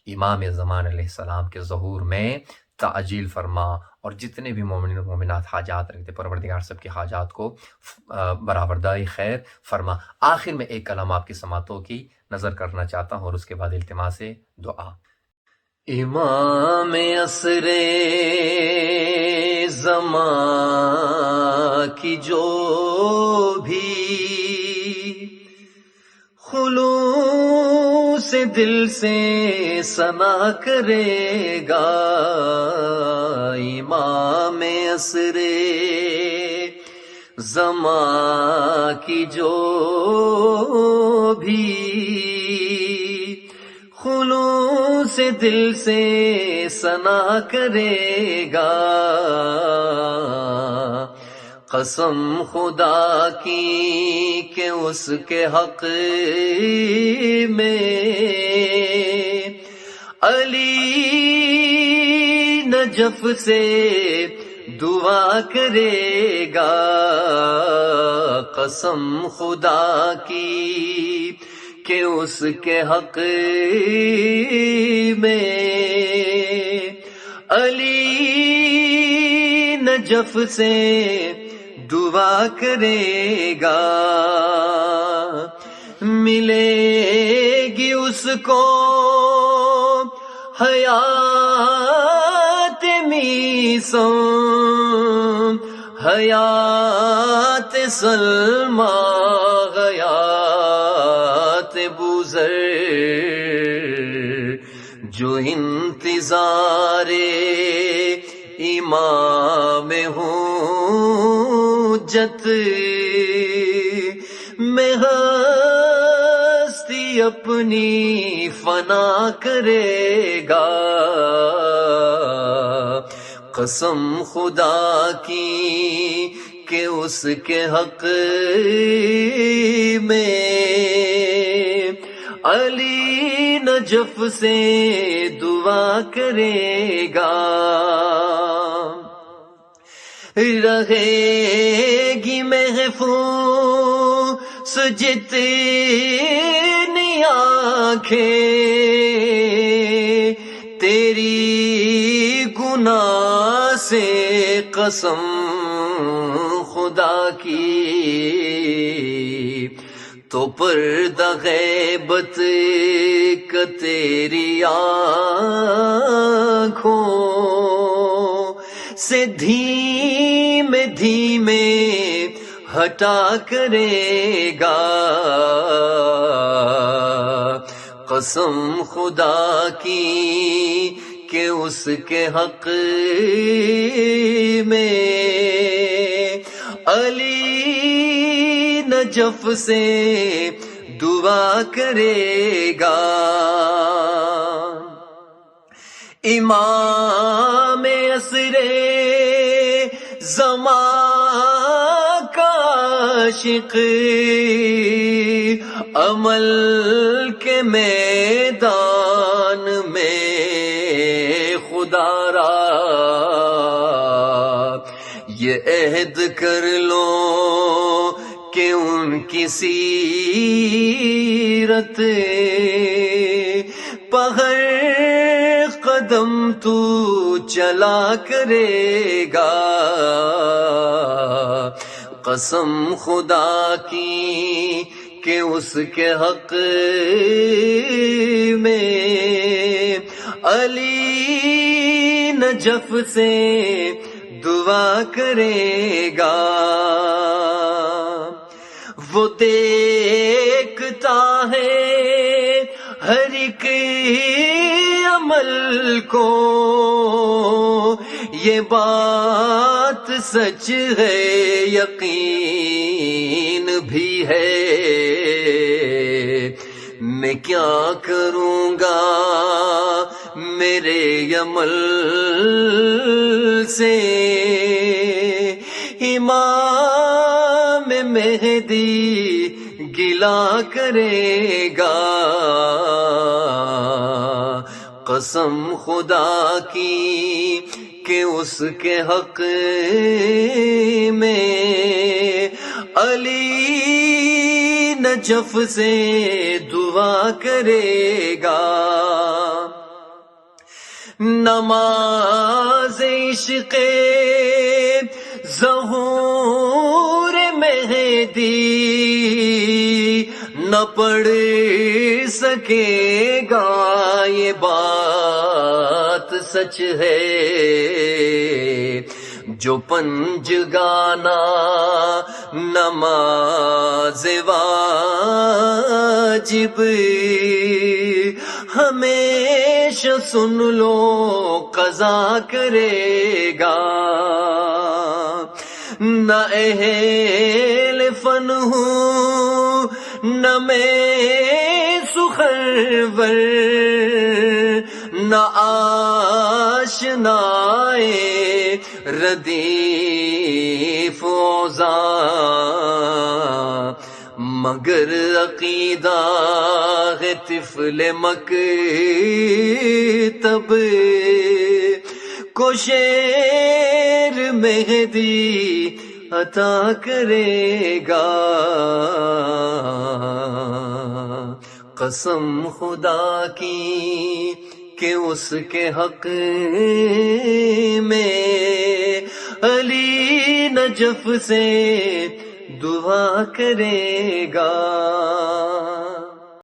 امام زمان علیہ السلام کے ظہور میں تعجیل فرما، اور جتنے بھی مومنین و مومنات حاجات رکھتے پروردگار سب کی حاجات کو برآوردہ خیر فرما۔ آخر میں ایک کلام آپ کی سماعتوں کی نظر کرنا چاہتا ہوں اور اس کے بعد التماس دعا۔ امام عصر زمان کی جو بھی خلوص دل سے ثنا کرے گا، امام عصر زمان کی جو بھی خلوص دل سے ثنا کرے گا، قسم خدا کی کہ اس کے حق میں علی نجف سے دعا کرے گا، قسم خدا کی کہ اس کے حق میں علی نجف سے دعا کرے گا، ملے گی اس کو حیات میسم، حیات سلمہ، حیات بوذر، جو انتظار امام حجت میں ہستی اپنی فنا کرے گا، قسم خدا کی کہ اس کے حق میں علی نجف سے دعا کرے گا، رہے گی محفوظ جتنی آنکھیں تیری گناہ سے، قسم خدا کی تو پردہ غیبت کا تیری آنکھوں سے دھیمے دھیمے ہٹا کرے گا، قسم خدا کی کہ اس کے حق میں علی نجف سے دعا کرے گا، امام عصر زمان کا عاشق عمل کے میدان میں خدا را یہ عہد کر لو کہ ان کی سیرت پہر قدم تو چلا کرے گا، قسم خدا کی کہ اس کے حق میں علی نجف سے دعا کرے گا، وہ دیکھتا ہے ہر ایک عمل کو یہ بات سچ ہے یقین بھی ہے میں کیا کروں گا میرے عمل سے امام مہدی گلا کرے گا قسم خدا کی کہ اس کے حق میں علی نجف سے دعا کرے گا نماز عشق ظہور مہدی نہ پڑھ سکے گا یہ بات سچ ہے جو پنج گانا نماز واجب ہمیشہ سن لو قضا کرے گا نہ اہل فن ہوں نہ میں سخرور نہ آشنائے ردیف اوزاں مگر عقیدہ ہے طفل مکتب کو شیر مہدی عطا کرے گا قسم خدا کی کہ اس کے حق میں علی نجف سے دعا کرے گا